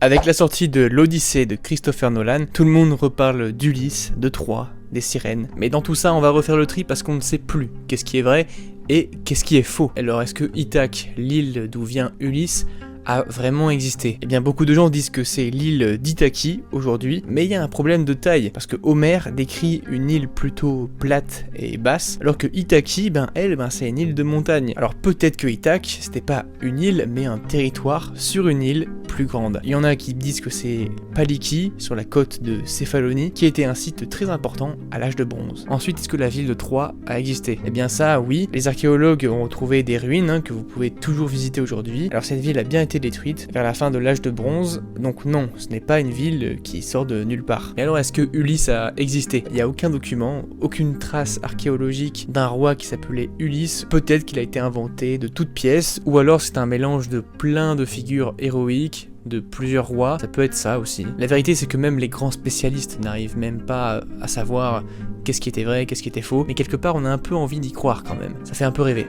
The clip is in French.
Avec la sortie de l'Odyssée de Christopher Nolan, tout le monde reparle d'Ulysse, de Troie, des sirènes. Mais dans tout ça, on va refaire le tri parce qu'on ne sait plus qu'est-ce qui est vrai et qu'est-ce qui est faux. Alors est-ce que Ithaque, l'île d'où vient Ulysse, a vraiment existé? Eh bien beaucoup de gens disent que c'est l'île d'Ithaki aujourd'hui, mais il y a un problème de taille, parce que Homère décrit une île plutôt plate et basse, alors que Ithaki, c'est une île de montagne. Alors peut-être que Ithaque, c'était pas une île, mais un territoire sur une île plus grande. Il y en a qui disent que c'est Paliki, sur la côte de Céphalonie, qui était un site très important à l'âge de bronze. Ensuite, est-ce que la ville de Troie a existé? Eh bien ça, oui, les archéologues ont retrouvé des ruines que vous pouvez toujours visiter aujourd'hui. Alors cette ville a bien été détruite vers la fin de l'âge de bronze, donc non, ce n'est pas une ville qui sort de nulle part. Mais alors est-ce que Ulysse a existé? Il n'y a aucun document, aucune trace archéologique d'un roi qui s'appelait Ulysse. Peut-être qu'il a été inventé de toutes pièces, ou alors c'est un mélange de plein de figures héroïques, de plusieurs rois, ça peut être ça aussi. La vérité c'est que même les grands spécialistes n'arrivent même pas à savoir qu'est-ce qui était vrai, qu'est-ce qui était faux, mais quelque part on a un peu envie d'y croire quand même, ça fait un peu rêver.